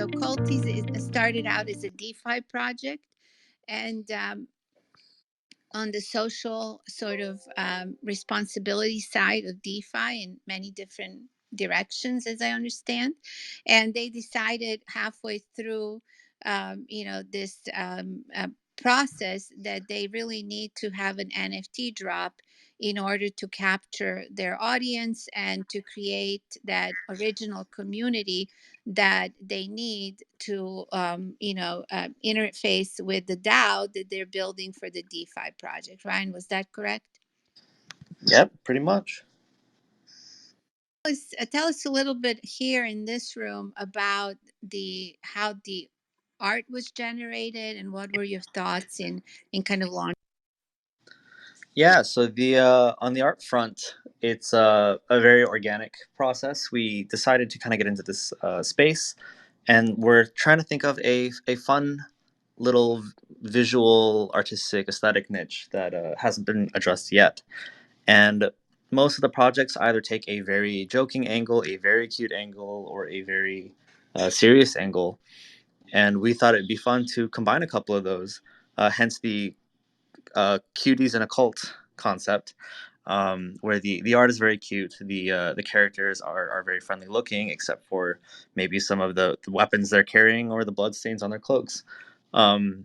So Culties started out as a DeFi project, and on the social sort of responsibility side of DeFi in many different directions, as I understand. And they decided halfway through, this process that they really need to have an NFT drop in order to capture their audience and to create that original community that they need to, interface with the DAO that they're building for the DeFi project. Ryan, was that correct? Yep, pretty much. Tell us a little bit here in this room about how the art was generated and what were your thoughts in kind of launch. Yeah, so the on the art front, it's a very organic process. We decided to kind of get into this space, and we're trying to think of a fun little visual, artistic, aesthetic niche that hasn't been addressed yet. And most of the projects either take a very joking angle, a very cute angle, or a very serious angle. And we thought it'd be fun to combine a couple of those. Hence the cuties in a cult concept, where the art is very cute. The characters are very friendly looking, except for maybe some of the weapons they're carrying or the bloodstains on their cloaks. So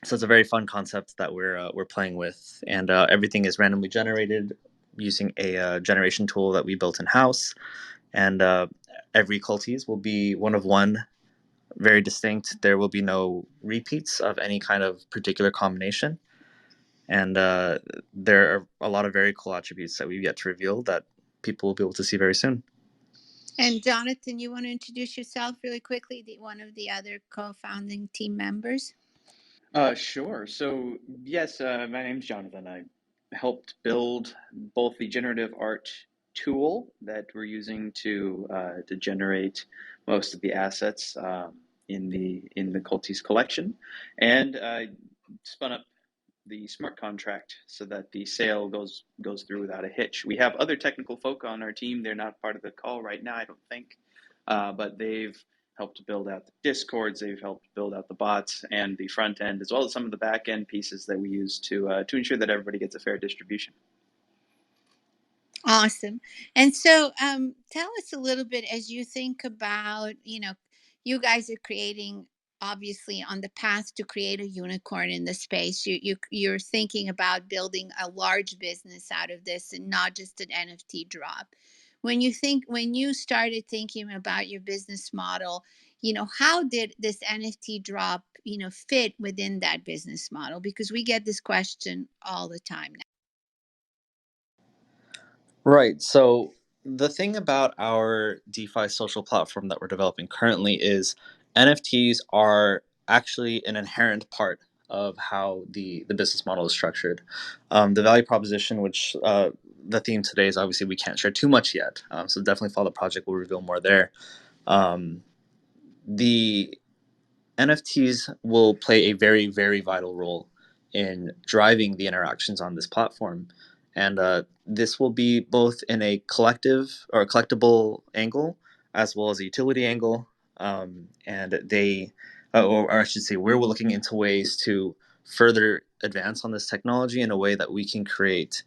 it's a very fun concept that we're playing with, and everything is randomly generated using a generation tool that we built in house. And every cultise will be one of one, very distinct. There will be no repeats of any kind of particular combination. And there are a lot of very cool attributes that we've yet to reveal that people will be able to see very soon. And Jonathan, you want to introduce yourself really quickly, one of the other co-founding team members? Sure. So, yes, my name's Jonathan. I helped build both the generative art tool that we're using to generate most of the assets in the Cultise collection, and spun up the smart contract so that the sale goes through without a hitch. We have other technical folk on our team. They're not part of the call right now, I don't think, but they've helped to build out the discords. They've helped build out the bots and the front end, as well as some of the back end pieces that we use to ensure that everybody gets a fair distribution. Awesome. And so tell us a little bit as you think about, you guys are creating obviously on the path to create a unicorn in the space. You're thinking about building a large business out of this and not just an NFT drop. When you started thinking about your business model, how did this NFT drop, fit within that business model? Because we get this question all the time now. Right. So the thing about our DeFi social platform that we're developing currently is NFTs are actually an inherent part of how the business model is structured. The value proposition, which the theme today is obviously we can't share too much yet. So definitely follow the project. We'll reveal more there. The NFTs will play a very, very vital role in driving the interactions on this platform. And this will be both in a collective or a collectible angle as well as a utility angle. And or I should say, we're looking into ways to further advance on this technology in a way that we can create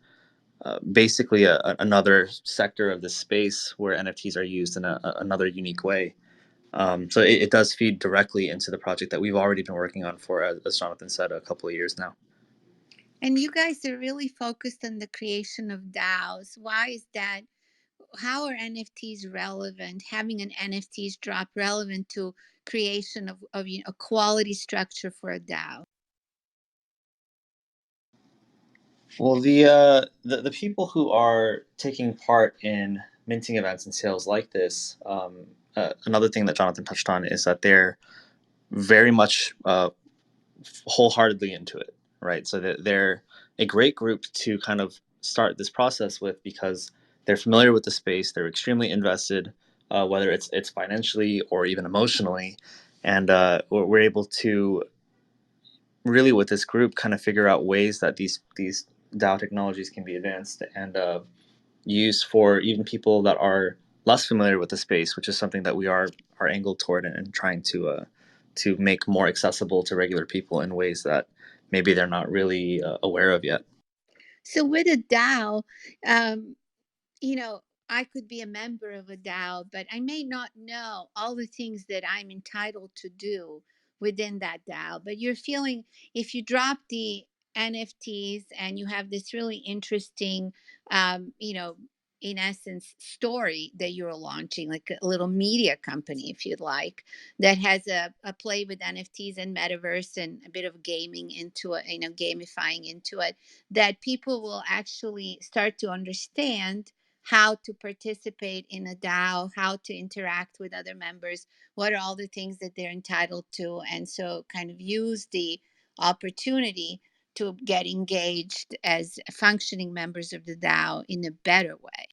basically another sector of the space where NFTs are used in another unique way. So it does feed directly into the project that we've already been working on for, as Jonathan said, a couple of years now. And you guys are really focused on the creation of DAOs. Why is that? How are NFTs relevant? Having an NFTs drop relevant to creation of a quality structure for a DAO? Well, the people who are taking part in minting events and sales like this, another thing that Jonathan touched on is that they're very much wholeheartedly into it, right? So they're a great group to kind of start this process with because they're familiar with the space, they're extremely invested, whether it's financially or even emotionally, and we're able to really with this group kind of figure out ways that these DAO technologies can be advanced and used for even people that are less familiar with the space, which is something that we are angled toward and trying to make more accessible to regular people in ways that maybe they're not really aware of yet. So with a DAO, you know, I could be a member of a DAO, but I may not know all the things that I'm entitled to do within that DAO. But you're feeling, if you drop the NFTs and you have this really interesting, you know, in essence, story that you're launching, like a little media company, if you'd like, that has a play with NFTs and metaverse and a bit of gaming into it, you know, gamifying into it, that people will actually start to understand how to participate in a DAO, how to interact with other members, what are all the things that they're entitled to, and so kind of use the opportunity to get engaged as functioning members of the DAO in a better way.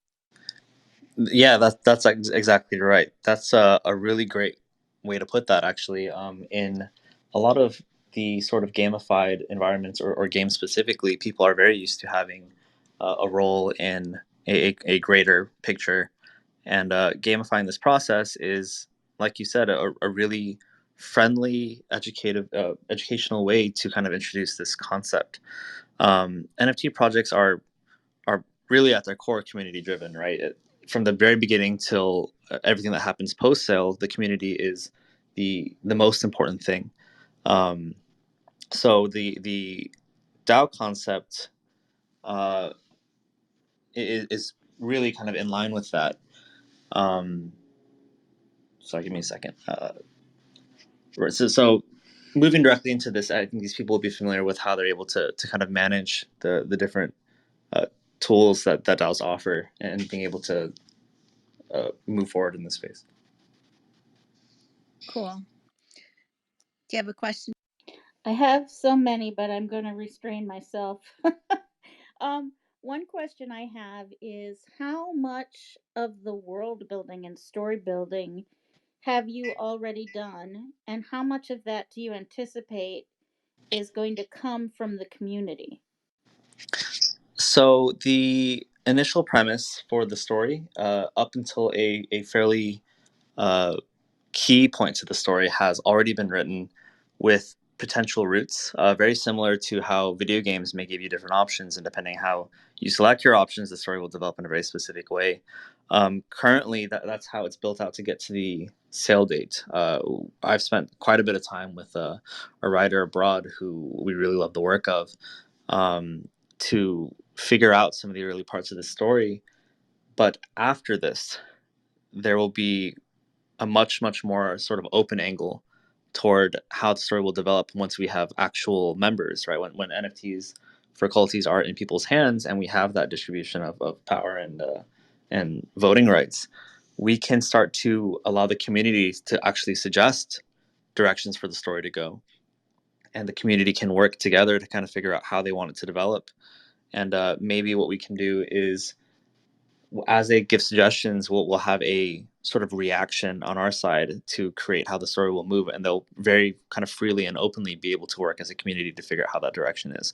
Yeah, that's exactly right. That's a really great way to put that, actually. In a lot of the sort of gamified environments or games specifically, people are very used to having a role in a greater picture. And gamifying this process is, like you said, a really friendly, educational way to kind of introduce this concept. NFT projects are really at their core community driven, right? From the very beginning till everything that happens post sale, the community is the most important thing. Um, so the DAO concept uh, is really kind of in line with that. Sorry, give me a second. So moving directly into this, I think these people will be familiar with how they're able to kind of manage the different uh, tools that DAOs offer and being able to move forward in this space. Cool. Do you have a question? I have so many, but I'm going to restrain myself. One question I have is how much of the world building and story building have you already done, and how much of that do you anticipate is going to come from the community? So the initial premise for the story, up until a fairly key point to the story, has already been written with potential routes, very similar to how video games may give you different options, and depending how you select your options, the story will develop in a very specific way. Currently, that's how it's built out to get to the sale date. I've spent quite a bit of time with a writer abroad who we really love the work of, to figure out some of the early parts of the story. But after this, there will be a much more sort of open angle toward how the story will develop once we have actual members, right? When NFTs for Culties are in people's hands and we have that distribution of power and voting rights, we can start to allow the community to actually suggest directions for the story to go, and the community can work together to kind of figure out how they want it to develop. And maybe what we can do is, as they give suggestions, we'll have a sort of reaction on our side to create how the story will move, and they'll very kind of freely and openly be able to work as a community to figure out how that direction is.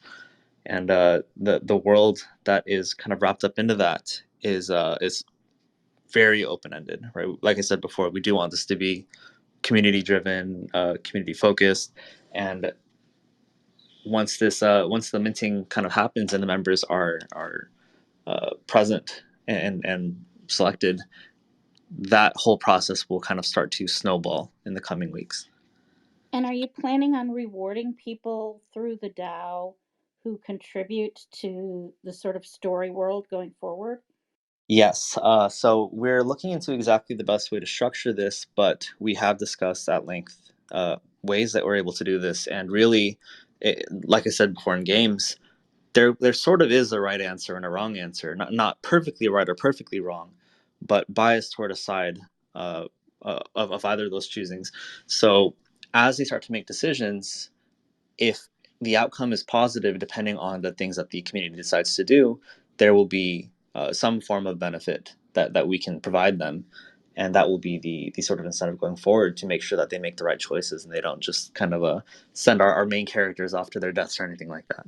And the world that is kind of wrapped up into that is very open ended, right? Like I said before, we do want this to be community driven, community focused, and once the minting kind of happens and the members are present and selected, that whole process will kind of start to snowball in the coming weeks. And are you planning on rewarding people through the DAO who contribute to the sort of story world going forward? Yes. So we're looking into exactly the best way to structure this, but we have discussed at length ways that we're able to do this. And really, like I said before, in games, there sort of is a right answer and a wrong answer, not perfectly right or perfectly wrong, but biased toward a side of either of those choosings. So as they start to make decisions, if the outcome is positive, depending on the things that the community decides to do, there will be some form of benefit that we can provide them. And that will be the sort of incentive going forward to make sure that they make the right choices and they don't just kind of send our main characters off to their deaths or anything like that.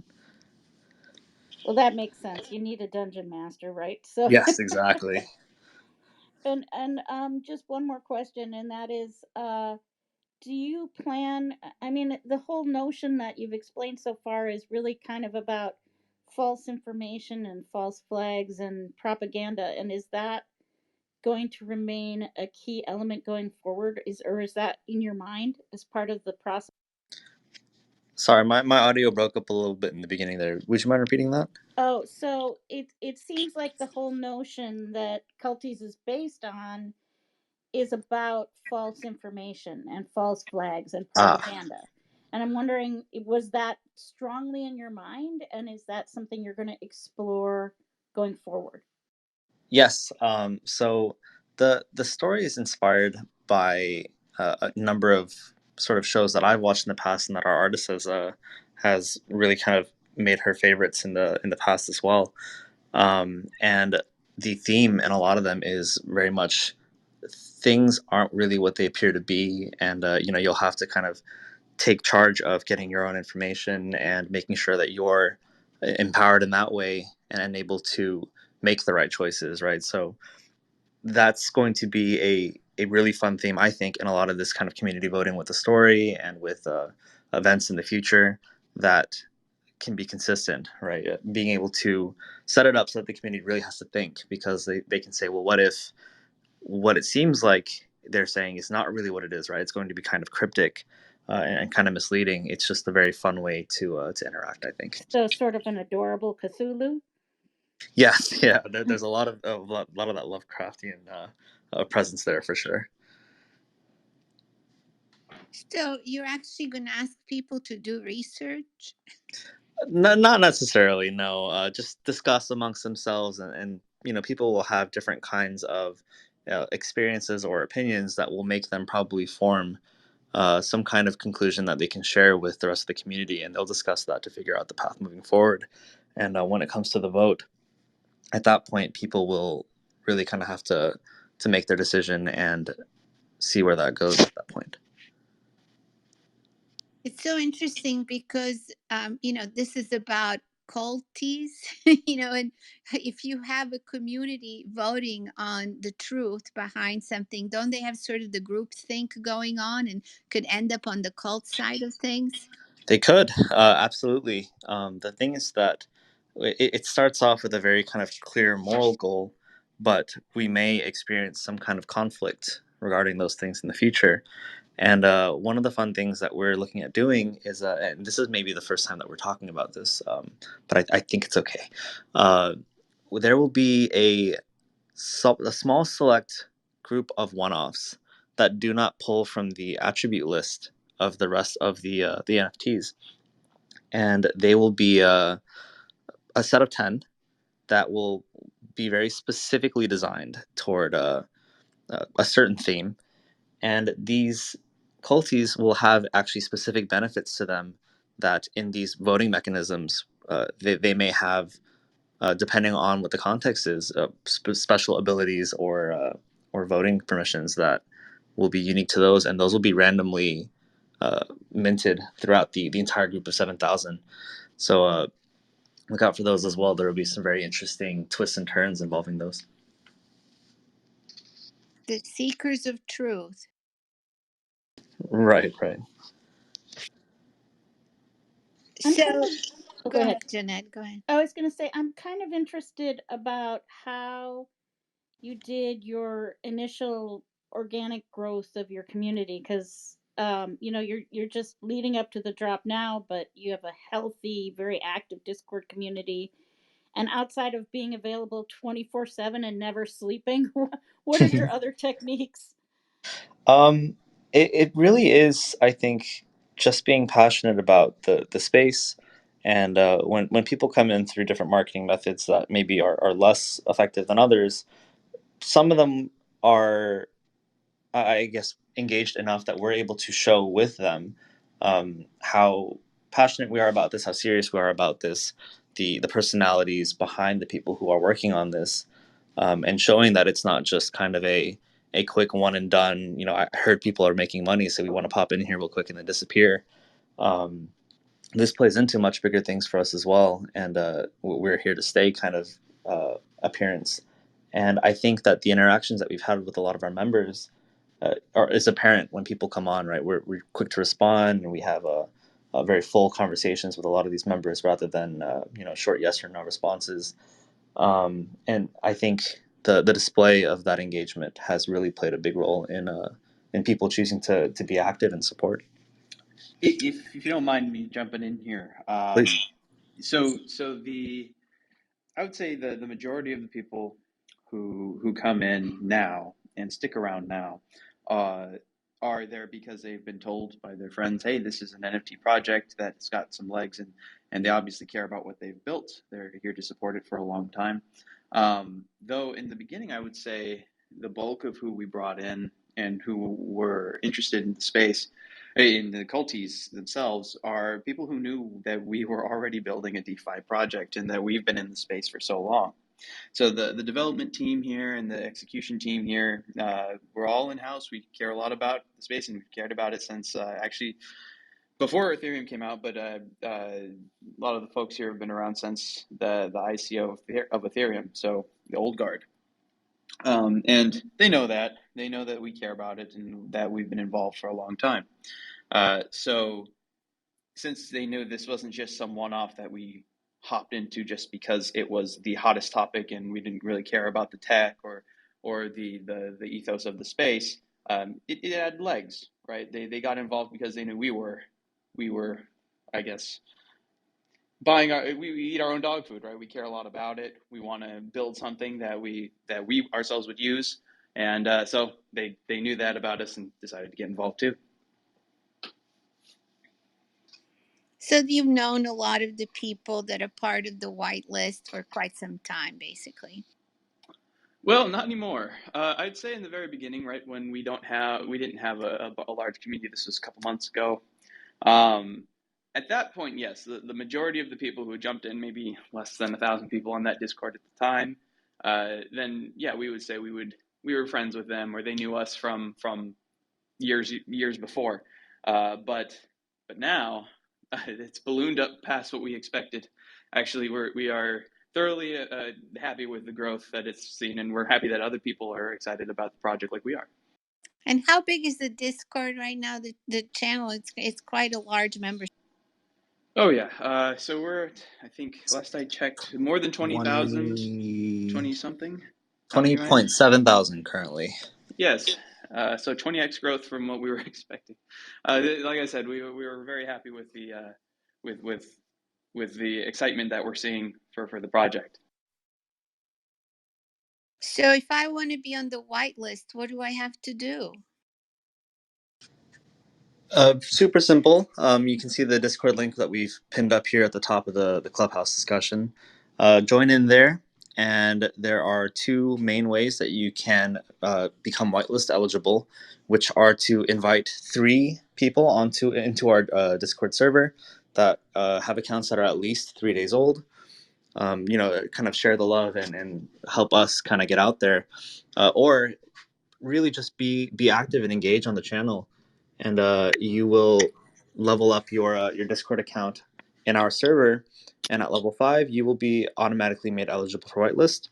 Well, that makes sense. You need a dungeon master, right? So Yes, exactly. And just one more question, and that is, do you plan? I mean, the whole notion that you've explained so far is really kind of about false information and false flags and propaganda. And is that going to remain a key element going forward? Is that in your mind as part of the process? Sorry, my audio broke up a little bit in the beginning there. Would you mind repeating that? Oh, so it seems like the whole notion that Culties is based on is about false information and false flags and Ah, propaganda. And I'm wondering, was that strongly in your mind? And is that something you're going to explore going forward? yes. So the story is inspired by a number of sort of shows that I've watched in the past, and that our artist has really kind of made her favorites in the past as well. And the theme in a lot of them is very much things aren't really what they appear to be, and you'll have to kind of take charge of getting your own information and making sure that you're empowered in that way and able to make the right choices, right? So that's going to be a really fun theme, I think, in a lot of this kind of community voting with the story and with events in the future that can be consistent, right? Being able to set it up so that the community really has to think, because they can say, well, what if what it seems like they're saying is not really what it is, right? It's going to be kind of cryptic and kind of misleading. It's just a very fun way to interact, I think. So, sort of an adorable Cthulhu. Yes, yeah. There's a lot of that Lovecraftian presence there for sure. So you're actually going to ask people to do research? Not necessarily, no. Just discuss amongst themselves, and people will have different kinds of experiences or opinions that will make them probably form some kind of conclusion that they can share with the rest of the community, and they'll discuss that to figure out the path moving forward. And when it comes to the vote, at that point, people will really kind of have to make their decision and see where that goes at that point. It's so interesting because, this is about culties, and if you have a community voting on the truth behind something, don't they have sort of the group think going on and could end up on the cult side of things? They could, absolutely. The thing is that it starts off with a very kind of clear moral goal, but we may experience some kind of conflict regarding those things in the future. And one of the fun things that we're looking at doing is, and this is maybe the first time that we're talking about this, but I think it's okay. Uh, there will be a small select group of one-offs that do not pull from the attribute list of the rest of the NFTs, and they will be a set of 10 that will be very specifically designed toward a certain theme, and these culties will have actually specific benefits to them that in these voting mechanisms they may have, depending on what the context is, special abilities or voting permissions that will be unique to those, and those will be randomly minted throughout the entire group of 7,000. So look out for those as well. There will be some very interesting twists and turns involving those. The seekers of truth. Right, right. So Oh, go go ahead. ahead, Jeanette. Go ahead. I was going to say, I'm kind of interested about how you did your initial organic growth of your community, because you're just leading up to the drop now, but you have a healthy, very active Discord community. And outside of being available 24/7 and never sleeping, what are your other techniques? Um, it really is, I think, just being passionate about the space. And when people come in through different marketing methods that maybe are less effective than others, some of them are, I guess, engaged enough that we're able to show with them how passionate we are about this, how serious we are about this, the personalities behind the people who are working on this, and showing that it's not just kind of a quick one and done. I heard people are making money, so we want to pop in here real quick and then disappear. Um, this plays into much bigger things for us as well, and we're here to stay kind of appearance. And I think that the interactions that we've had with a lot of our members is apparent when people come on, right? We're quick to respond, and we have a very full conversations with a lot of these members rather than short yes or no responses. And I think the display of that engagement has really played a big role in people choosing to be active and support. If you don't mind me jumping in here, Please. so I would say the majority of the people who come in now and stick around now are there because they've been told by their friends, hey, this is an NFT project that's got some legs, and they obviously care about what they've built. They're here to support it for a long time. Though in the beginning, I would say the bulk of who we brought in and who were interested in the space, in the culties themselves, are people who knew that we were already building a DeFi project and that we've been in the space for so long. So the development team here and the execution team here, we're all in-house. We care a lot about the space, and we've cared about it since actually before Ethereum came out, but a lot of the folks here have been around since the ICO of Ethereum, so the old guard. And they know that. They know that we care about it and that we've been involved for a long time. So since they knew this wasn't just some one-off that we hopped into just because it was the hottest topic and we didn't really care about the tech or the ethos of the space, it had legs, right? They got involved because they knew we were, I guess, we eat our own dog food, right? We care a lot about it. We want to build something that we ourselves would use, and so they knew that about us and decided to get involved too. So you've known a lot of the people that are part of the whitelist for quite some time, basically. Well, not anymore. I'd say in the very beginning, right when we didn't have a large community. This was a couple months ago. At that point, yes, the majority of the people who jumped in, maybe less than 1,000 people on that Discord at the time, then yeah, we would say we were friends with them, or they knew us from years before. But now it's ballooned up past what we expected. Actually, we are thoroughly happy with the growth that it's seen, and we're happy that other people are excited about the project like we are. And how big is the Discord right now? The channel, it's quite a large membership. Oh yeah, so we're, I think last I checked, more than 20,000, 20 something. 20.7 thousand currently. Yes, so 20x growth from what we were expecting. Like I said, we were very happy with the with the excitement that we're seeing for the project. So if I want to be on the whitelist, what do I have to do? Super simple. You can see the Discord link that we've pinned up here at the top of the ClubHouse discussion. Join in there, and there are two main ways that you can become whitelist eligible, which are to invite 3 people into our Discord server that have accounts that are at least 3 days old. Kind of share the love and help us kind of get out there, or really just be active and engage on the channel, and you will level up your Discord account in our server, and at level 5 you will be automatically made eligible for whitelist,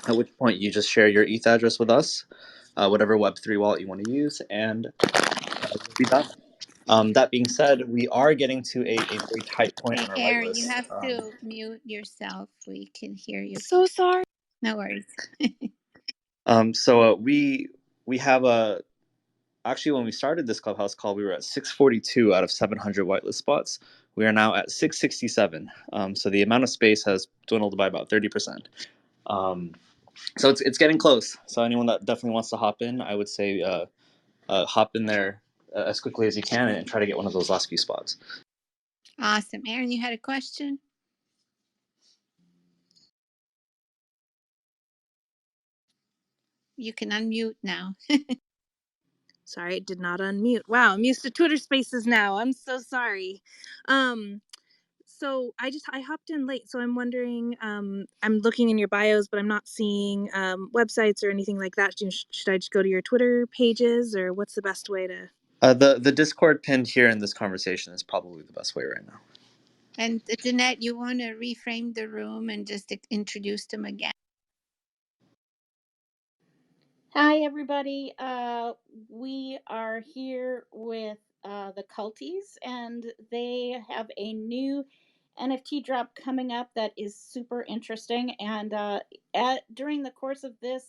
at which point you just share your ETH address with us, whatever Web3 wallet you want to use, and you'll be done. That being said, we are getting to a very tight point Hey, on our Aaron, whitelist. you have to mute yourself. We can hear you. So sorry. No worries. So we have actually, when we started this Clubhouse call, we were at 642 out of 700 whitelist spots. We are now at 667. So the amount of space has dwindled by about 30%. So it's getting close. So anyone that definitely wants to hop in, I would say hop in there as quickly as you can and try to get one of those last few spots. Awesome. Aaron, you had a question? You can unmute now. Sorry, it did not unmute. Wow, I'm used to Twitter Spaces now. I'm so sorry. So I hopped in late, so I'm wondering. I'm looking in your bios, but I'm not seeing websites or anything like that. Should I just go to your Twitter pages, or what's the best way to? The Discord pinned here in this conversation is probably the best way right now. And Jeanette, you want to reframe the room and just introduce them again? Hi, everybody. We are here with the Culties, and they have a new NFT drop coming up that is super interesting. And during the course of this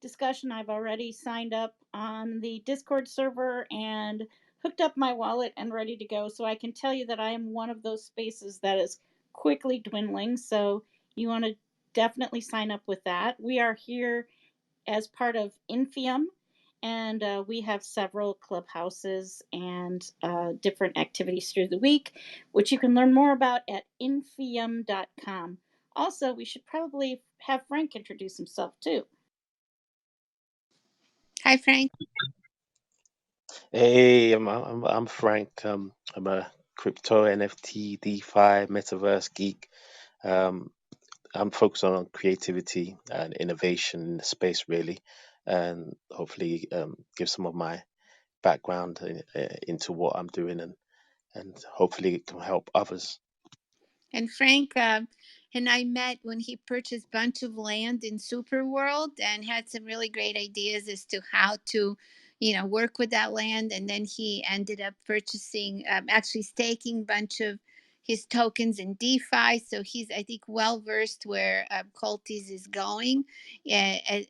discussion, I've already signed up on the Discord server and hooked up my wallet and ready to go. So I can tell you that I am one of those spaces that is quickly dwindling. So you want to definitely sign up with that. We are here as part of Infiom, and we have several clubhouses and different activities through the week, which you can learn more about at infiom.com. Also, we should probably have Frank introduce himself too. Hi, Frank. Hey, I'm Frank. I'm a crypto, NFT, DeFi, metaverse geek. Um, I'm focused on creativity and innovation in the space, really, and hopefully give some of my background into what I'm doing, and hopefully it can help others. And Frank and I met when he purchased a bunch of land in Superworld and had some really great ideas as to how to, work with that land. And then he ended up purchasing, actually staking a bunch of his tokens in DeFi. So he's, I think, well versed where Culties is going. As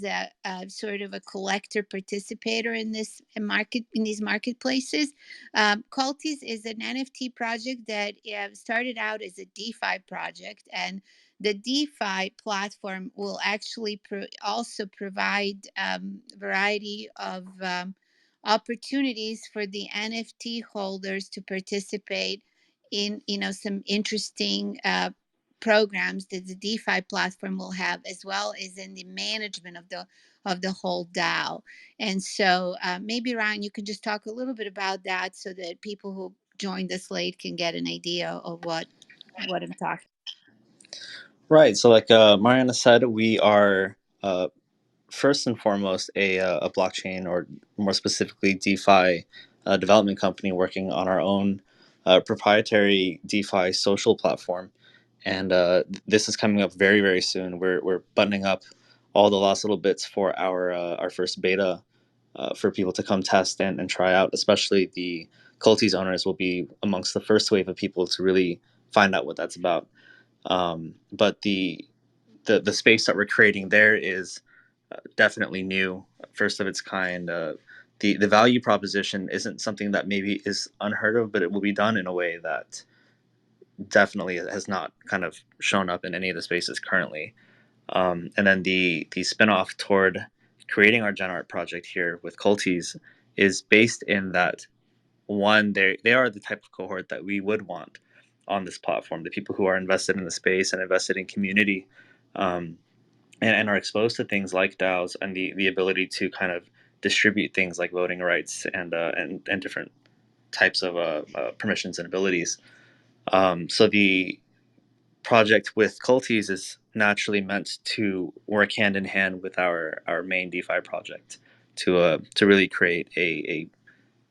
a sort of a collector participator in this market, in these marketplaces. Culties is an NFT project that started out as a DeFi project, and the DeFi platform will actually also provide variety of opportunities for the NFT holders to participate in, some interesting programs that the DeFi platform will have, as well as in the management of the whole DAO. And so maybe Ryan, you can just talk a little bit about that so that people who joined us late can get an idea of what I'm talking. Right. So, like Mariana said, we are first and foremost a blockchain, or more specifically DeFi development company working on our own proprietary DeFi social platform. And this is coming up very, very soon. We're buttoning up all the last little bits for our first beta for people to come test and try out. Especially the Culties owners will be amongst the first wave of people to really find out what that's about. But the space that we're creating there is definitely new, first of its kind. The value proposition isn't something that maybe is unheard of, but it will be done in a way that definitely has not kind of shown up in any of the spaces currently. And then the spinoff toward creating our Gen Art project here with Culties is based in that, one, they are the type of cohort that we would want on this platform, the people who are invested in the space and invested in community, um, and are exposed to things like DAOs and the ability to kind of distribute things like voting rights and different types of permissions and abilities. So the project with Culties is naturally meant to work hand in hand with our main DeFi project to really create a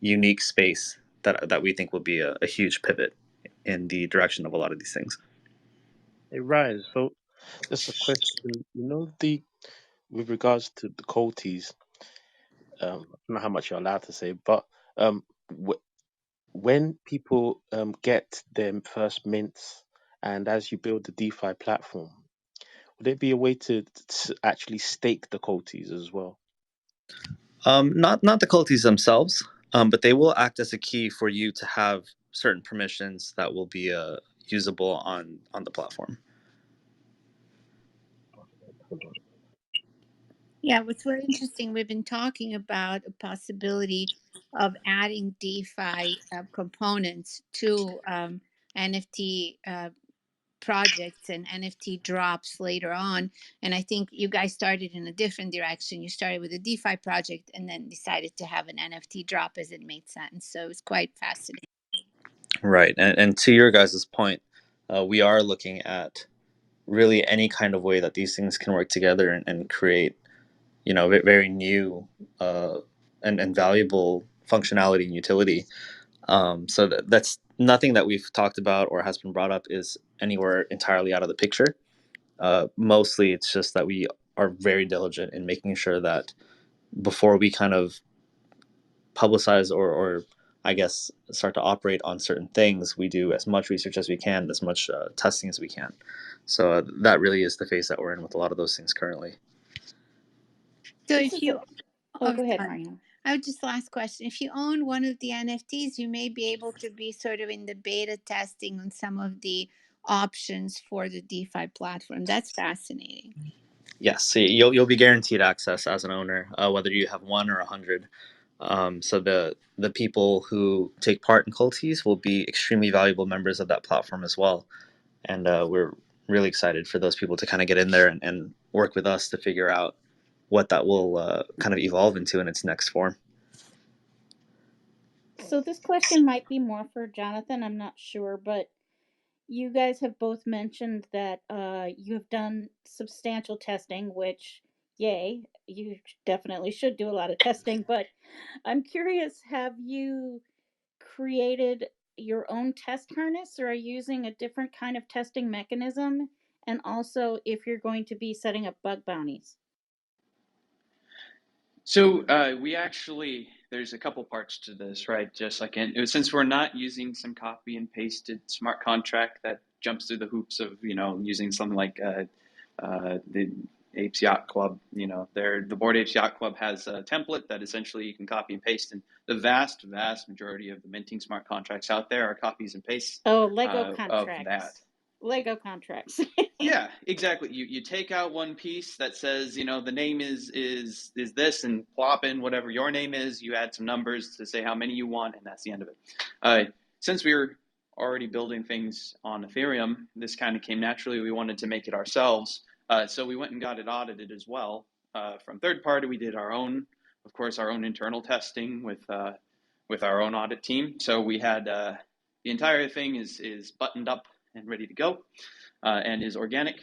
unique space that we think will be a huge pivot in the direction of a lot of these things. Hey, Ryan. So just a question. With regards to the Colties, I don't know how much you're allowed to say, but um, when people get their first mints, and as you build the DeFi platform, would it be a way to actually stake the Colties as well? Not the Culties themselves, but they will act as a key for you to have certain permissions that will be usable on the platform. Yeah, what's very interesting, we've been talking about a possibility of adding DeFi components to NFT projects and NFT drops later on. And I think you guys started in a different direction. You started with a DeFi project and then decided to have an NFT drop as it made sense. So it's quite fascinating. Right, and to your guys' point, we are looking at really any kind of way that these things can work together and create, very new and valuable functionality and utility. So that's nothing that we've talked about or has been brought up is anywhere entirely out of the picture. Mostly, it's just that we are very diligent in making sure that before we kind of publicize or I guess start to operate on certain things, we do as much research as we can, as much testing as we can. So that really is the phase that we're in with a lot of those things currently. So This if is you, go ahead, sorry. Mariana. I would just last question. If you own one of the NFTs, you may be able to be sort of in the beta testing on some of the options for the DeFi platform. That's fascinating. Yes, so you'll be guaranteed access as an owner, whether you have 1 or 100. So the people who take part in Culties will be extremely valuable members of that platform as well, and we're really excited for those people to kind of get in there and work with us to figure out what that will kind of evolve into in its next form. So this question might be more for Jonathan. I'm not sure, but you guys have both mentioned that you have done substantial testing, which, yay, you definitely should do a lot of testing. But I'm curious, have you created your own test harness or are you using a different kind of testing mechanism? And also, if you're going to be setting up bug bounties. So we actually, there's a couple parts to this, right? Just like since we're not using some copy and pasted smart contract that jumps through the hoops of, using something like the Apes Yacht Club, the Bored Apes Yacht Club has a template that essentially you can copy and paste, and the vast majority of the minting smart contracts out there are copies and pastes. Lego of contracts. that. Lego contracts. Yeah, exactly. You take out one piece that says, the name is this, and plop in whatever your name is. You add some numbers to say how many you want, and that's the end of it. Since we were already building things on Ethereum, this kind of came naturally. We wanted to make it ourselves, so we went and got it audited as well from third party. We did our own internal testing with our own audit team. So we had the entire thing is buttoned up and ready to go. And is organic,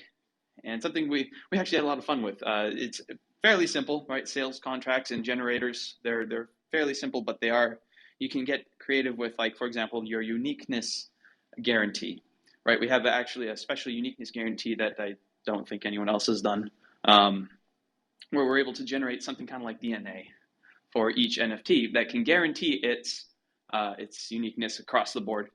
and something we actually had a lot of fun with. It's fairly simple, right? Sales contracts and generators, they're fairly simple, but you can get creative with, like, for example, your uniqueness guarantee, right? We have actually a special uniqueness guarantee that I don't think anyone else has done, where we're able to generate something kind of like DNA for each NFT that can guarantee its uniqueness across the board,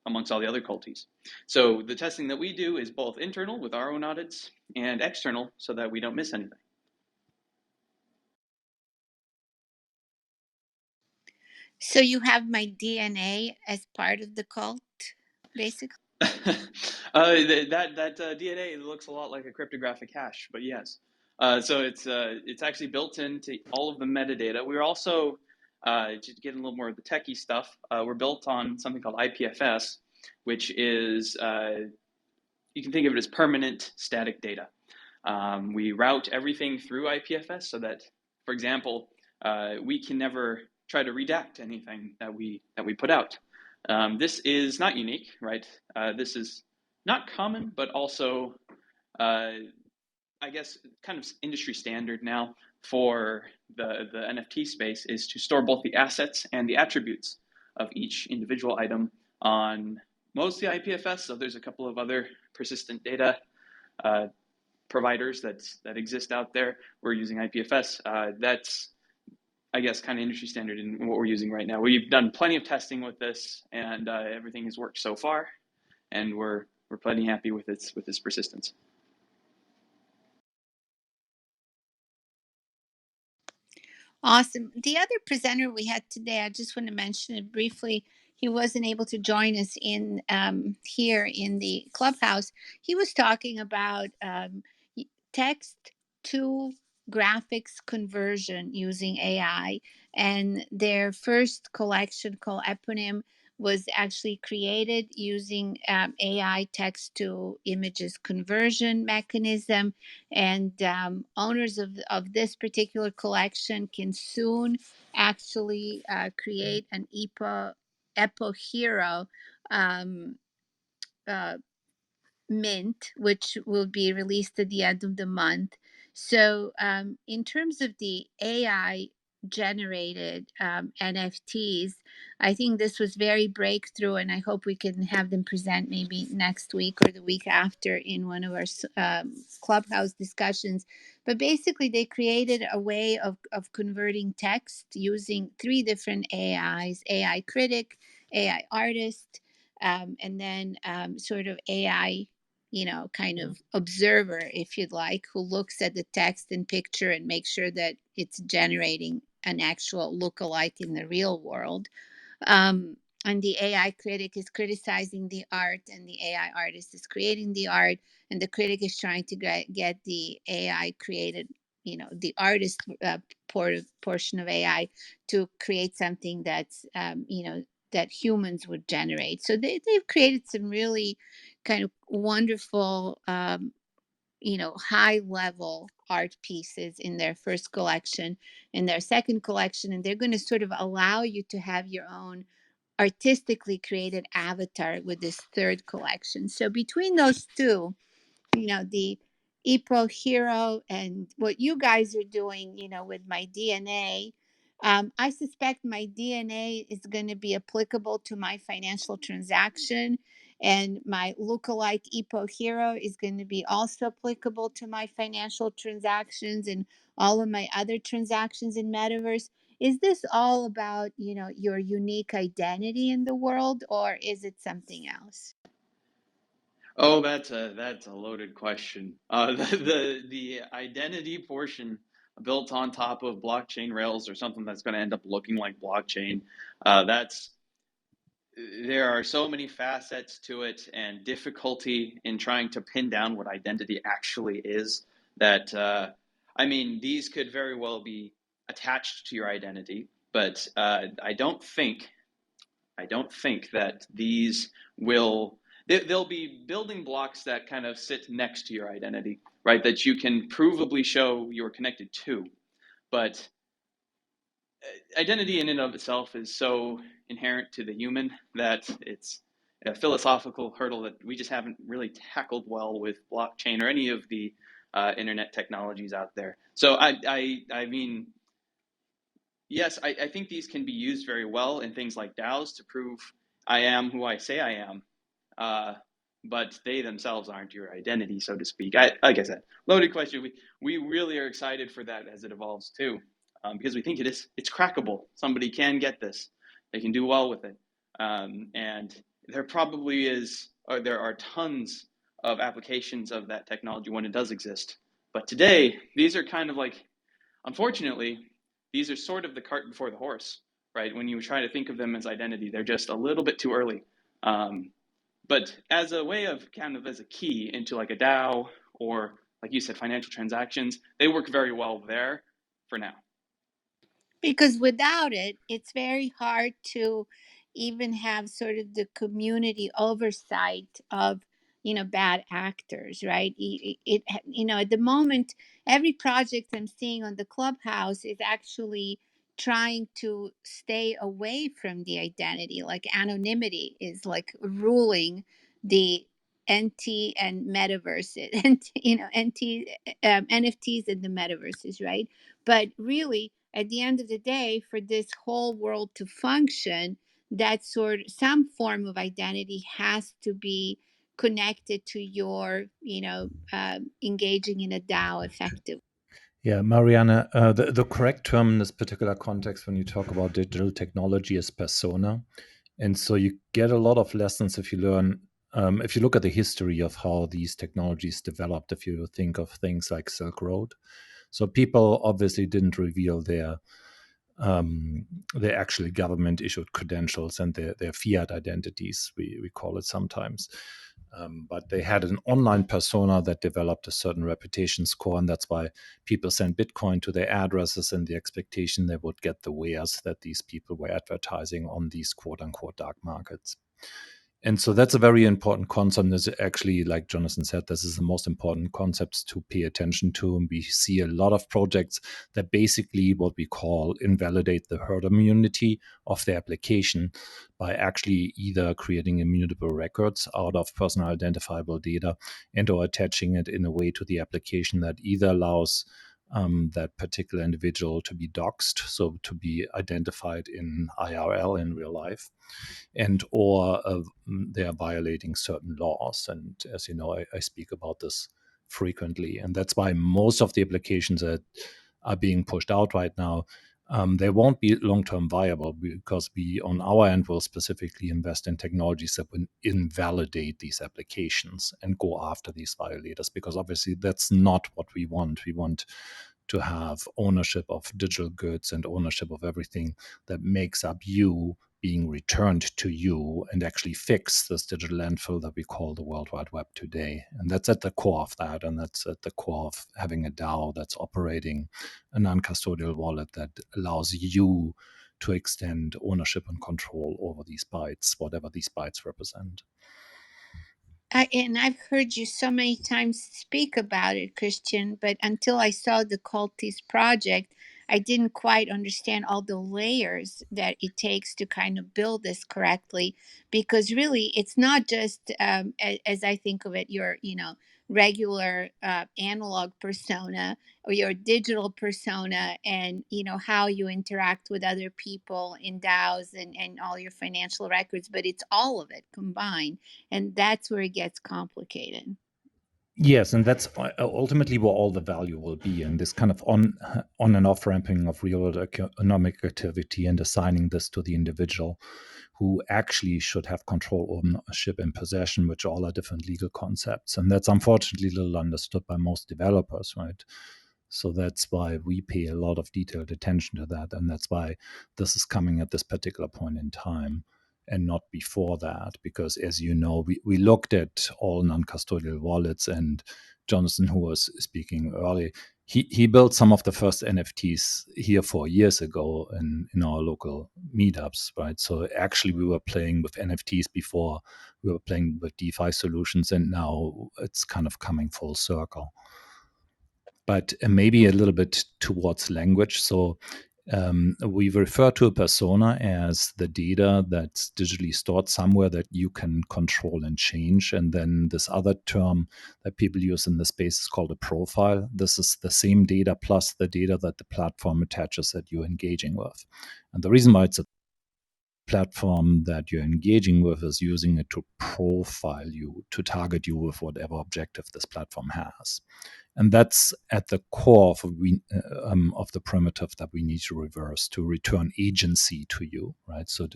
amongst all the other culties. So the testing that we do is both internal with our own audits and external so that we don't miss anything. So you have my DNA as part of the cult, basically? That DNA looks a lot like a cryptographic hash, but yes. So it's actually built into all of the metadata. We're also, just getting a little more of the techie stuff, we're built on something called IPFS, which is, you can think of it as permanent static data. We route everything through IPFS so that, for example, we can never try to redact anything that we put out. This is not unique, right? This is not common, but also, I guess, kind of industry standard now for the NFT space is to store both the assets and the attributes of each individual item on mostly IPFS. So there's a couple of other persistent data providers that exist out there. We're using IPFS. That's, I guess, kind of industry standard in what we're using right now. We've done plenty of testing with this, and everything has worked so far, and we're plenty happy with its persistence. Awesome. The other presenter we had today, I just want to mention it briefly. He wasn't able to join us in here in the clubhouse. He was talking about text to graphics conversion using AI, and their first collection called Eponym was actually created using AI text to images conversion mechanism, and owners of this particular collection can soon actually create an Epo Hero um, uh, mint, which will be released at the end of the month. So in terms of the AI generated NFTs. I think this was very breakthrough, and I hope we can have them present maybe next week or the week after in one of our Clubhouse discussions. But basically, they created a way of converting text using three different AIs: AI critic, AI artist, and then sort of AI, kind of observer, if you'd like, who looks at the text and picture and makes sure that it's generating an actual look-alike in the real world. And the AI critic is criticizing the art, and the AI artist is creating the art, and the critic is trying to get the AI created, the artist portion of AI to create something that's, that humans would generate. So they've created some really kind of wonderful, high level art pieces in their first collection, in their second collection, and they're going to sort of allow you to have your own artistically created avatar with this third collection. So between those two, the Epo Hero and what you guys are doing, with my DNA, I suspect my DNA is going to be applicable to my financial transaction, and my lookalike Epo Hero is going to be also applicable to my financial transactions and all of my other transactions in metaverse. Is this all about, your unique identity in the world, or is it something else? Oh, that's a loaded question. The identity portion built on top of blockchain rails, or something that's going to end up looking like blockchain. That's There are so many facets to it and difficulty in trying to pin down what identity actually is, that I mean, these could very well be attached to your identity, but I don't think that these will. They'll be building blocks that kind of sit next to your identity, right? That you can provably show you're connected to. But identity in and of itself is so inherent to the human that it's a philosophical hurdle that we just haven't really tackled well with blockchain or any of the internet technologies out there. So I mean, yes, I think these can be used very well in things like DAOs to prove I am who I say I am. But they themselves aren't your identity, so to speak. Like I said, loaded question. We really are excited for that as it evolves too, because we think it's crackable. Somebody can get this. They can do well with it. And there probably is, or there are tons of applications of that technology when it does exist. But today, these are kind of like, unfortunately, these are sort of the cart before the horse, right? When you try to think of them as identity, they're just a little bit too early. But as a way of kind of as a key into like a DAO, or like you said, financial transactions, they work very well there for now. Because without it, it's very hard to even have sort of the community oversight of, bad actors, right? At the moment, every project I'm seeing on the Clubhouse is actually trying to stay away from the identity. Like anonymity is like ruling the NT and metaverse, and NT, NFTs and the metaverses, right? But really, at the end of the day, for this whole world to function, that some form of identity has to be connected to your, engaging in a DAO effectively. Yeah, Mariana, the correct term in this particular context when you talk about digital technology is persona. And so you get a lot of lessons if you learn, if you look at the history of how these technologies developed, if you think of things like Silk Road. So people obviously didn't reveal their actually government issued credentials and their fiat identities, we call it sometimes. But they had an online persona that developed a certain reputation score, and that's why people sent Bitcoin to their addresses in the expectation they would get the wares that these people were advertising on these quote-unquote dark markets. And so that's a very important concept. This is actually, like Jonathan said, this is the most important concepts to pay attention to. And we see a lot of projects that basically what we call invalidate the herd immunity of the application by actually either creating immutable records out of personal identifiable data and or attaching it in a way to the application that either allows that particular individual to be doxxed, so to be identified in IRL, in real life, and or they are violating certain laws. And as you know, I speak about this frequently, and that's why most of the applications that are being pushed out right now, they won't be long-term viable, because we, on our end, will specifically invest in technologies that will invalidate these applications and go after these violators, because obviously that's not what we want. We want to have ownership of digital goods and ownership of everything that makes up you being returned to you, and actually fix this digital landfill that we call the World Wide Web today. And that's at the core of that. And that's at the core of having a DAO that's operating a non-custodial wallet that allows you to extend ownership and control over these bytes, whatever these bytes represent. And I've heard you so many times speak about it, Christian, but until I saw the Cultist project, I didn't quite understand all the layers that it takes to kind of build this correctly. Because really, it's not just, as I think of it, your regular analog persona or your digital persona, and how you interact with other people in DAOs and all your financial records, but it's all of it combined. And that's where it gets complicated. Yes, and that's ultimately where all the value will be, and this kind of on and off ramping of real economic activity, and assigning this to the individual who actually should have control, ownership, and possession, which all are different legal concepts. And that's unfortunately little understood by most developers, right? So that's why we pay a lot of detailed attention to that, and that's why this is coming at this particular point in time and not before that, because as you know, we looked at all non-custodial wallets, and Jonathan, who was speaking earlier, he built some of the first NFTs here 4 years ago in our local meetups, right? So actually we were playing with NFTs before we were playing with DeFi solutions, and now it's kind of coming full circle. But maybe a little bit towards language. So we refer to a persona as the data that's digitally stored somewhere that you can control and change. And then this other term that people use in the space is called a profile. This is the same data plus the data that the platform attaches that you're engaging with. And the reason why it's a platform that you're engaging with is using it to profile you, to target you with whatever objective this platform has. And that's at the core of the primitive that we need to reverse to return agency to you, right? So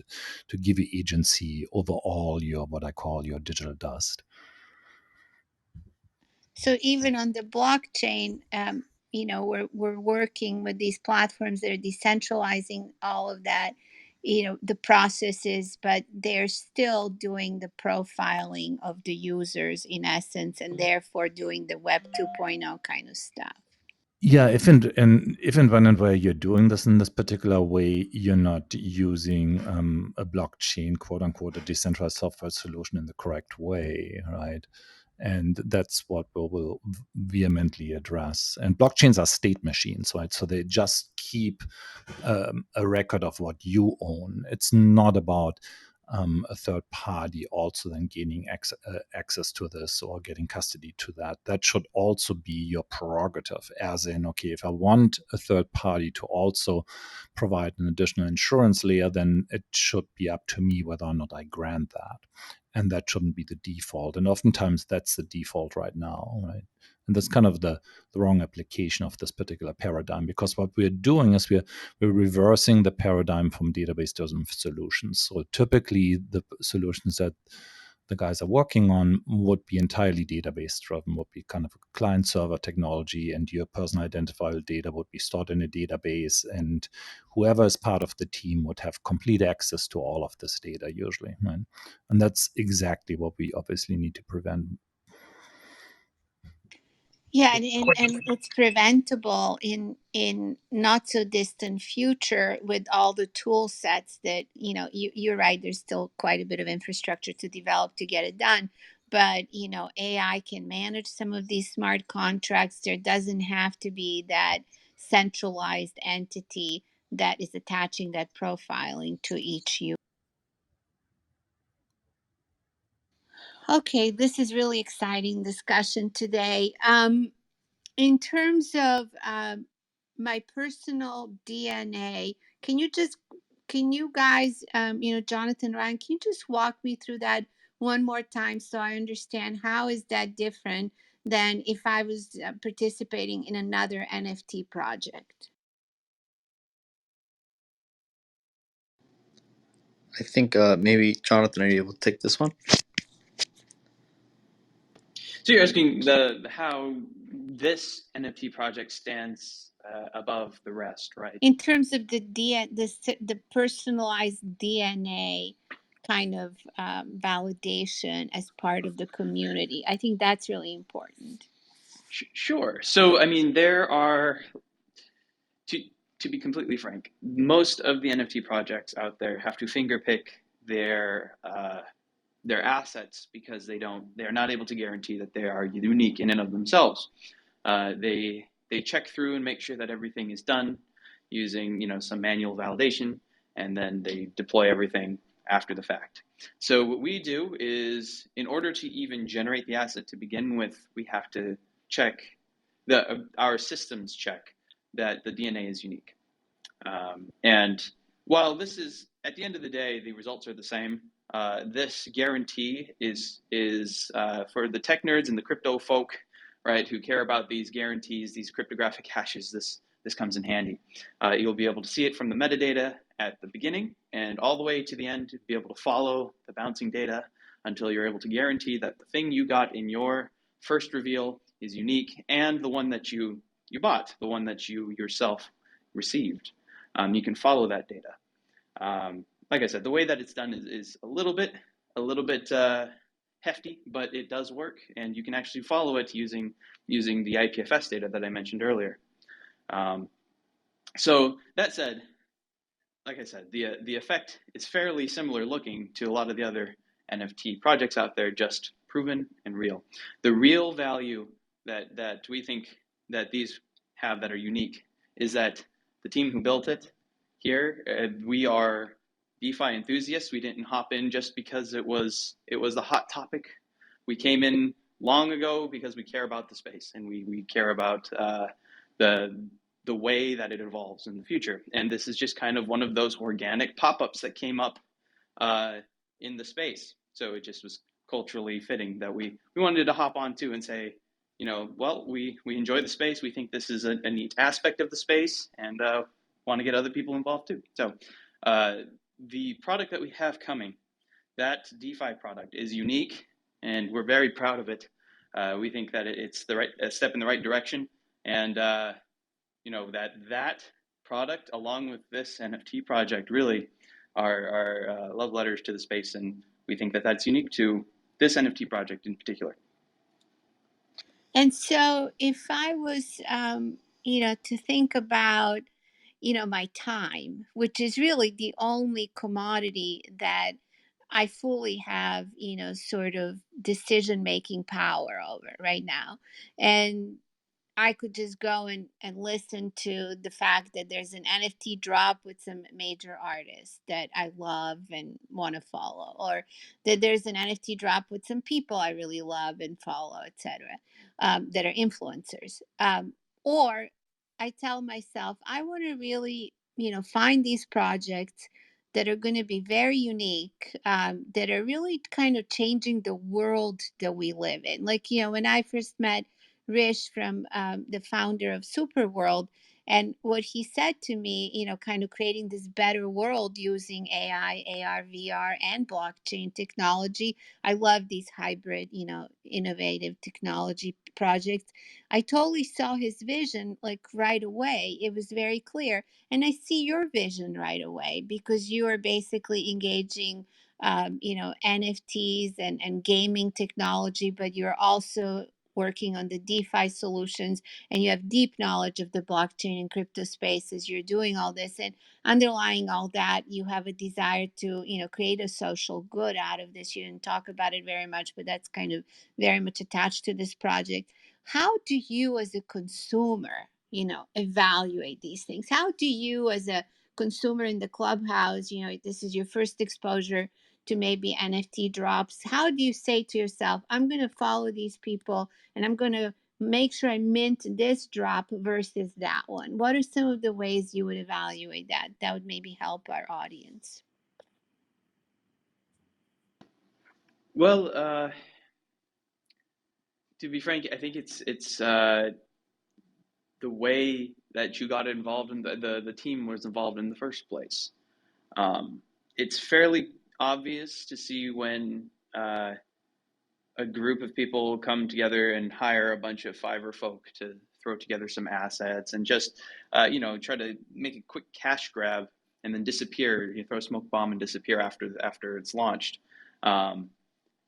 to give you agency over all your, what I call your digital dust. So even on the blockchain, we're working with these platforms that are decentralizing all of that, the processes, but they're still doing the profiling of the users in essence, and therefore doing the Web 2.0 kind of stuff. Yeah, if and when and where you're doing this in this particular way, you're not using a blockchain, quote unquote, a decentralized software solution in the correct way, right? And that's what we will vehemently address. And blockchains are state machines, right? So they just keep a record of what you own. It's not about a third party also then gaining access to this or getting custody to that. That should also be your prerogative, as in, okay, if I want a third party to also provide an additional insurance layer, then it should be up to me whether or not I grant that. And that shouldn't be the default. And oftentimes that's the default right now, right? And that's kind of the wrong application of this particular paradigm, because what we're doing is we're reversing the paradigm from database-driven solutions. So typically the solutions that the guys are working on would be entirely database-driven, would be kind of a client-server technology, and your personal identifiable data would be stored in a database, and whoever is part of the team would have complete access to all of this data usually, right? And that's exactly what we obviously need to prevent. Yeah, and it's preventable in not so distant future with all the tool sets that you're right. There's still quite a bit of infrastructure to develop to get it done, but AI can manage some of these smart contracts. There doesn't have to be that centralized entity that is attaching that profiling to each user. Okay, this is really exciting discussion today. In terms of my personal DNA, can you guys, Jonathan, Ryan, can you just walk me through that one more time so I understand how is that different than if I was participating in another NFT project? I think maybe Jonathan, are you able to take this one? So you're asking how this NFT project stands above the rest, right? In terms of the personalized DNA kind of validation as part of the community, I think that's really important. Sure. So I mean, there are to be completely frank, most of the NFT projects out there have to fingerpick their assets because they're not able to guarantee that they are unique in and of themselves. They check through and make sure that everything is done using some manual validation, and then they deploy everything after the fact. So what we do is, in order to even generate the asset to begin with, we have to check our systems check that the DNA is unique. And while this is, at the end of the day, the results are the same, this guarantee is for the tech nerds and the crypto folk, right, who care about these guarantees, these cryptographic hashes. This comes in handy. You'll be able to see it from the metadata at the beginning and all the way to the end, to be able to follow the bouncing data until you're able to guarantee that the thing you got in your first reveal is unique, and the one that you bought, the one that you yourself received. You can follow that data. Like I said, the way that it's done is a little bit hefty, but it does work, and you can actually follow it using the IPFS data that I mentioned earlier. So that said, like I said, the effect is fairly similar looking to a lot of the other NFT projects out there, just proven and real. The real value that we think that these have that are unique is that the team who built it here, we are DeFi enthusiasts. We didn't hop in just because it was the hot topic. We came in long ago because we care about the space, and we care about the way that it evolves in the future. And this is just kind of one of those organic pop-ups that came up in the space. So it just was culturally fitting that we wanted to hop onto and say, well, we enjoy the space. We think this is a neat aspect of the space, and want to get other people involved too. So the product that we have coming, that DeFi product, is unique, and we're very proud of it. We think that it's the right step in the right direction, and that product, along with this NFT project, really are love letters to the space, and we think that that's unique to this NFT project in particular. And so if I was, to think about, my time, which is really the only commodity that I fully have, sort of decision-making power over right now. And I could just go and listen to the fact that there's an NFT drop with some major artists that I love and want to follow, or that there's an NFT drop with some people I really love and follow, etc., that are influencers. Or I tell myself, I want to really, find these projects that are going to be very unique, that are really kind of changing the world that we live in. Like, when I first met Rish from the founder of Superworld. And what he said to me, kind of creating this better world using AI, AR, VR, and blockchain technology. I love these hybrid, innovative technology projects. I totally saw his vision like right away. It was very clear. And I see your vision right away because you are basically engaging NFTs and gaming technology, but you're also working on the DeFi solutions, and you have deep knowledge of the blockchain and crypto space as you're doing all this. And underlying all that, you have a desire to, create a social good out of this. You didn't talk about it very much, but that's kind of very much attached to this project. How do you as a consumer, evaluate these things? How do you as a consumer in the clubhouse, this is your first exposure to maybe NFT drops. How do you say to yourself, I'm going to follow these people and I'm going to make sure I mint this drop versus that one? What are some of the ways you would evaluate that? That would maybe help our audience. Well, to be frank, I think it's the way that you got involved in the team was involved in the first place. It's fairly obvious to see when a group of people come together and hire a bunch of Fiverr folk to throw together some assets and just try to make a quick cash grab and then disappear. You throw a smoke bomb and disappear after it's launched.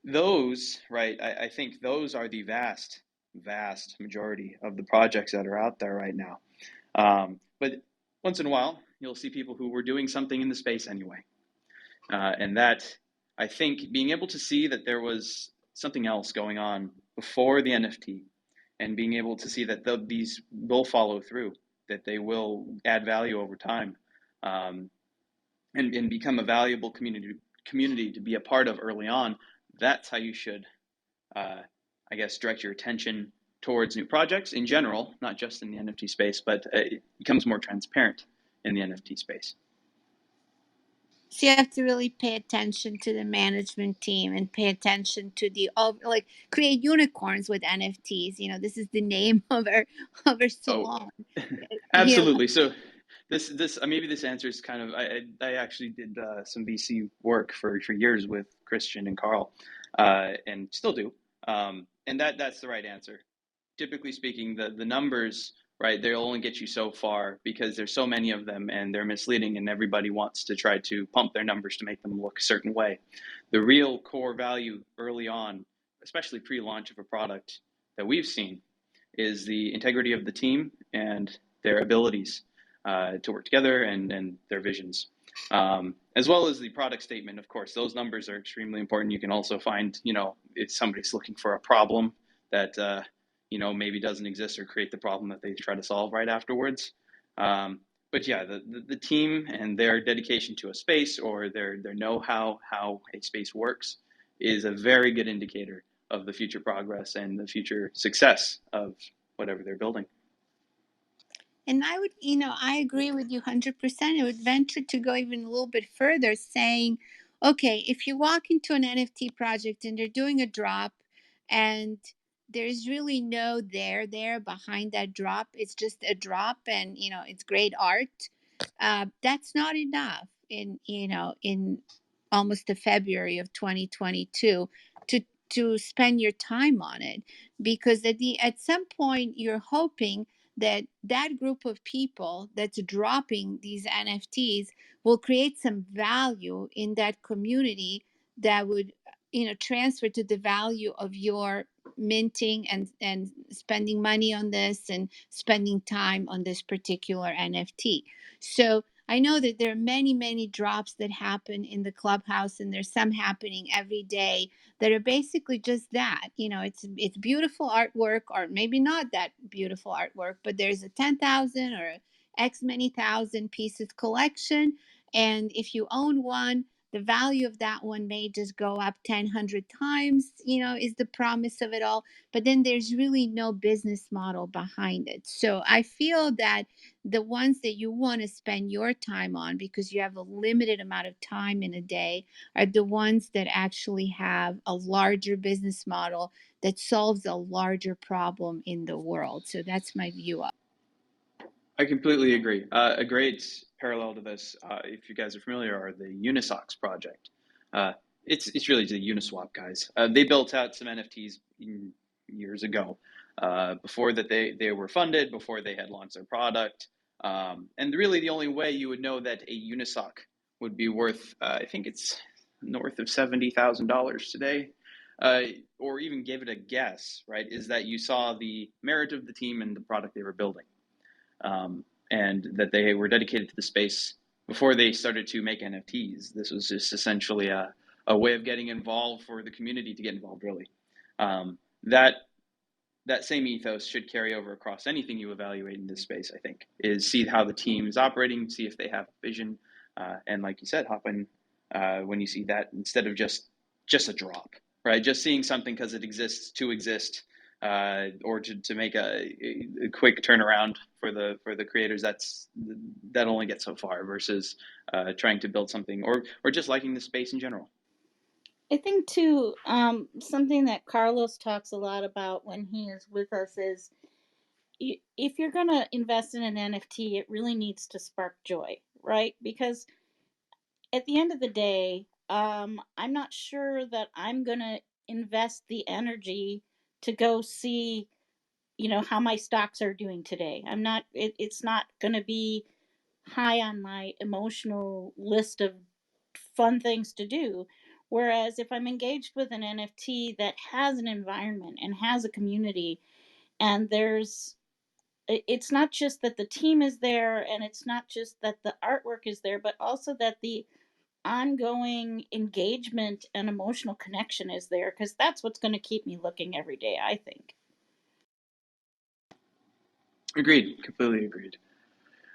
Those, right? I think those are the vast majority of the projects that are out there right now. But once in a while, you'll see people who were doing something in the space anyway. And that, I think, being able to see that there was something else going on before the NFT and being able to see that these will follow through, that they will add value over time, and become a valuable community to be a part of early on. That's how you should, I guess, direct your attention towards new projects in general, not just in the NFT space, but it becomes more transparent in the NFT space. So you have to really pay attention to the management team and pay attention to create unicorns with NFTs. This is the name of our salon. Absolutely. So this maybe this answer is kind of, I actually did some VC work for years with Christian and Carl, and still do. And that's the right answer. Typically speaking, the numbers, right, they'll only get you so far because there's so many of them and they're misleading and everybody wants to try to pump their numbers to make them look a certain way. The real core value early on, especially pre-launch of a product that we've seen, is the integrity of the team and their abilities to work together and their visions. As well as the product statement, of course, those numbers are extremely important. You can also find, if somebody's looking for a problem that, maybe doesn't exist or create the problem that they try to solve right afterwards. But yeah, the team and their dedication to a space or their know-how, how a space works, is a very good indicator of the future progress and the future success of whatever they're building. And I agree with you 100%. I would venture to go even a little bit further, saying, okay, if you walk into an NFT project and they're doing a drop and there's really no there behind that drop, it's just a drop and, it's great art. That's not enough in almost the February of 2022 to spend your time on it, because at some point you're hoping that group of people that's dropping these NFTs will create some value in that community that would transfer to the value of your minting and spending money on this and spending time on this particular NFT. So I know that there are many drops that happen in the ClubHouse, and there's some happening every day that are basically just that. It's beautiful artwork, or maybe not that beautiful artwork, but there's a 10,000 or X many thousand pieces collection, and if you own one, the value of that one may just go up 100 times, is the promise of it all. But then there's really no business model behind it. So I feel that the ones that you want to spend your time on, because you have a limited amount of time in a day, are the ones that actually have a larger business model that solves a larger problem in the world. So that's my view of it. I completely agree. A great parallel to this, if you guys are familiar, are the Unisox Project. It's really the Uniswap guys. They built out some NFTs years ago, before that they were funded, before they had launched their product. And really the only way you would know that a Unisoc would be worth, I think it's north of $70,000 today, or even give it a guess, right, is that you saw the merit of the team and the product they were building. And that they were dedicated to the space before they started to make NFTs. This was just essentially a way of getting involved for the community to get involved, really. That same ethos should carry over across anything you evaluate in this space, I think, is see how the team is operating, see if they have vision, and like you said, hop in when you see that, instead of just a drop, right? Just seeing something because it exists to exist, or to make a quick turnaround for the creators, that only gets so far versus trying to build something or just liking the space in general. I think too, something that Carlos talks a lot about when he is with us is if you're going to invest in an NFT, it really needs to spark joy, right? Because at the end of the day, I'm not sure that I'm going to invest the energy to go see, how my stocks are doing today. It's not going to be high on my emotional list of fun things to do. Whereas if I'm engaged with an NFT that has an environment and has a community, and it's not just that the team is there and it's not just that the artwork is there, but also that the ongoing engagement and emotional connection is there, because that's what's going to keep me looking every day, I think. Agreed, completely agreed.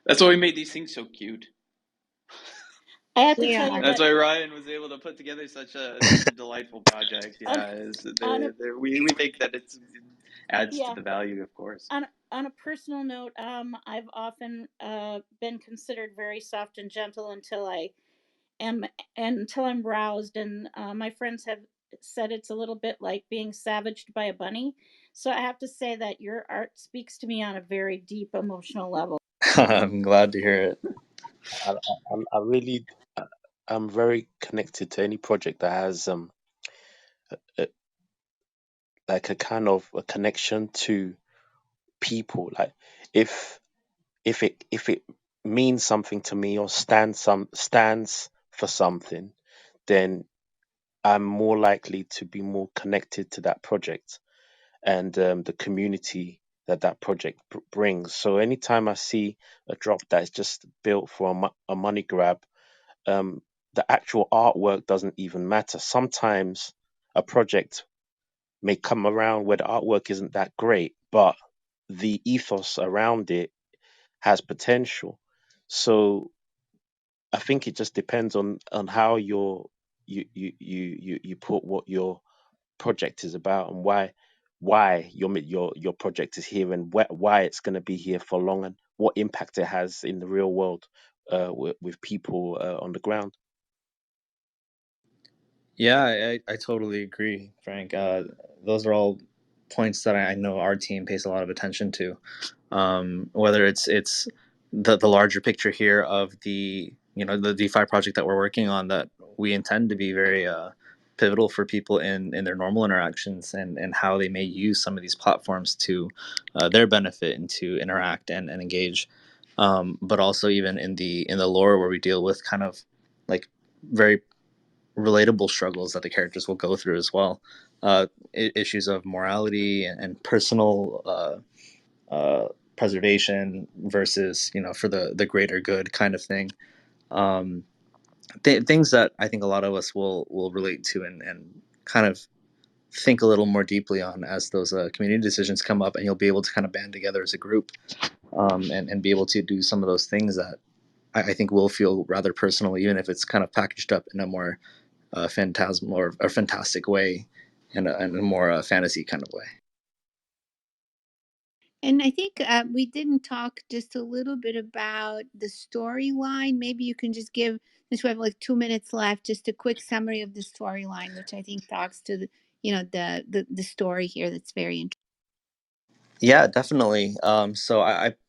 That's why we made these things so cute. I have to tell Yeah. you That's that why Ryan was able to put together such a delightful project. on, Yeah, on a we think that it adds to yeah, the value, of course. on a personal note, I've often been considered very soft and gentle am until I'm roused, and my friends have said it's a little bit like being savaged by a bunny. So I have to say that your art speaks to me on a very deep emotional level. I'm glad to hear it. I really, I'm very connected to any project that has a, like a kind of a connection to people. Like if if it means something to me or stands for something, then I'm more likely to be more connected to that project and the community that project brings. So anytime I see a drop that is just built for a money grab, um, the actual artwork doesn't even matter. Sometimes a project may come around where the artwork isn't that great, but the ethos around it has potential. So I think it just depends on how you put what your project is about and why your project is here and why it's going to be here for long and what impact it has in the real world with people on the ground. Yeah, I totally agree, Frank. Those are all points that I know our team pays a lot of attention to. Whether it's the larger picture here of the DeFi project that we're working on, that we intend to be very pivotal for people in their normal interactions, and how they may use some of these platforms to their benefit and to interact and engage. But also even in the lore where we deal with kind of like very relatable struggles that the characters will go through as well. Issues of morality and personal preservation versus for the greater good kind of thing. Um, things that I think a lot of us will relate to and kind of think a little more deeply on as those community decisions come up, and you'll be able to kind of band together as a group, and be able to do some of those things that I think will feel rather personal, even if it's kind of packaged up in a more phantasmal or fantastic way, and a more fantasy kind of way. And I think we didn't talk just a little bit about the storyline. Maybe you can just give, since we have like 2 minutes left, just a quick summary of the storyline, which I think talks to the story here. That's very interesting. Yeah, definitely. So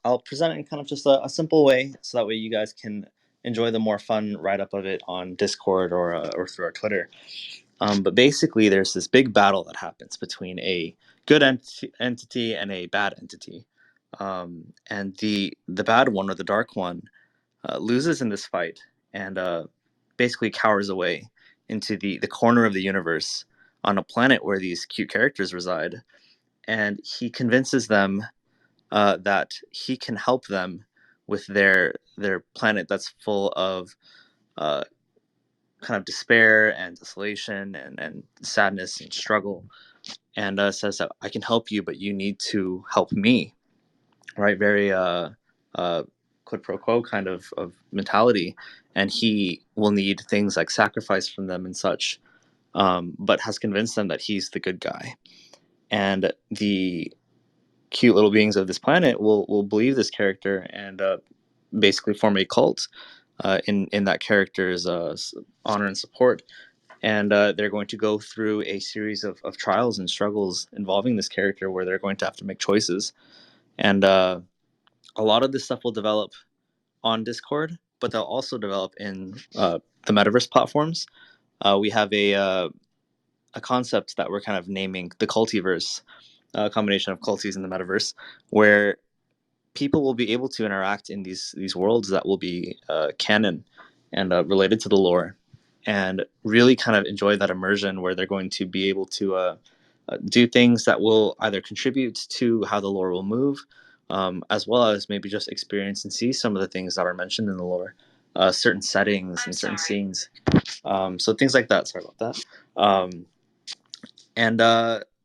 I'll present it in kind of just a simple way, so that way you guys can enjoy the more fun write up of it on Discord or through our Twitter. But basically, there's this big battle that happens between a good entity and a bad entity, and the bad one, or the dark one, loses in this fight, and basically cowers away into the corner of the universe on a planet where these cute characters reside, and he convinces them that he can help them with their planet that's full of uh, kind of despair and desolation and sadness and struggle, and says that I can help you, but you need to help me. Right? Very quid pro quo kind of mentality, and he will need things like sacrifice from them and such, but has convinced them that he's the good guy. and the cute little beings of this planet will believe this character and basically form a cult in that character's honor and support. And they're going to go through a series of trials and struggles involving this character where they're going to have to make choices. And a lot of this stuff will develop on Discord, but they'll also develop in the metaverse platforms. We have a concept that we're kind of naming the Cultiverse, a combination of culties in the metaverse, where people will be able to interact in these worlds that will be canon and related to the lore, and really kind of enjoy that immersion where they're going to be able to do things that will either contribute to how the lore will move, as well as maybe just experience and see some of the things that are mentioned in the lore, certain settings and certain scenes. So things like that. Sorry about that. And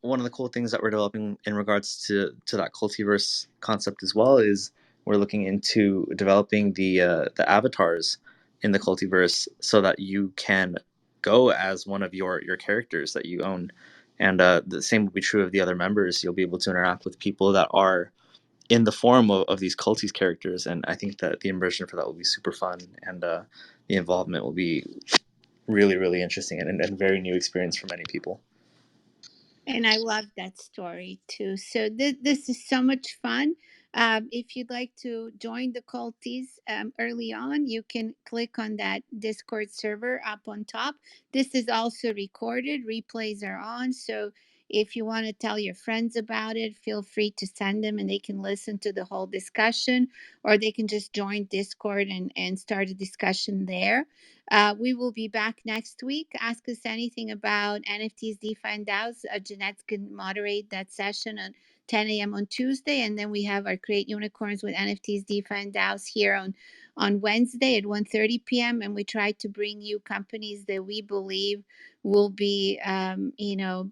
one of the cool things that we're developing in regards to that cultiverse concept as well is we're looking into developing the avatars in the cultiverse so that you can go as one of your characters that you own, and the same will be true of the other members. You'll be able to interact with people that are in the form of these culties characters, and I think that the immersion for that will be super fun, and the involvement will be really, really interesting and very new experience for many people. And I love that story too. So this is so much fun. If you'd like to join the culties early on, you can click on that Discord server up on top. This is also recorded. Replays are on. So if you want to tell your friends about it, feel free to send them and they can listen to the whole discussion, or they can just join Discord and start a discussion there. We will be back next week. Ask us anything about NFTs, DeFi, and DAOs. Jeanette can moderate that session at 10 a.m. on Tuesday. And then we have our Create Unicorns with NFTs, DeFi, and DAOs here on Wednesday at 1:30 p.m. And we try to bring you companies that we believe will be,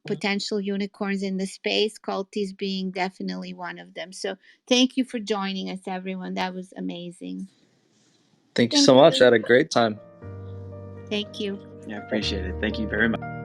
potential unicorns in the space, Culties being definitely one of them. So thank you for joining us, everyone. That was amazing. Thank you Thank so much. I you. had a great time. Thank you. Yeah, appreciate it. Thank you very much.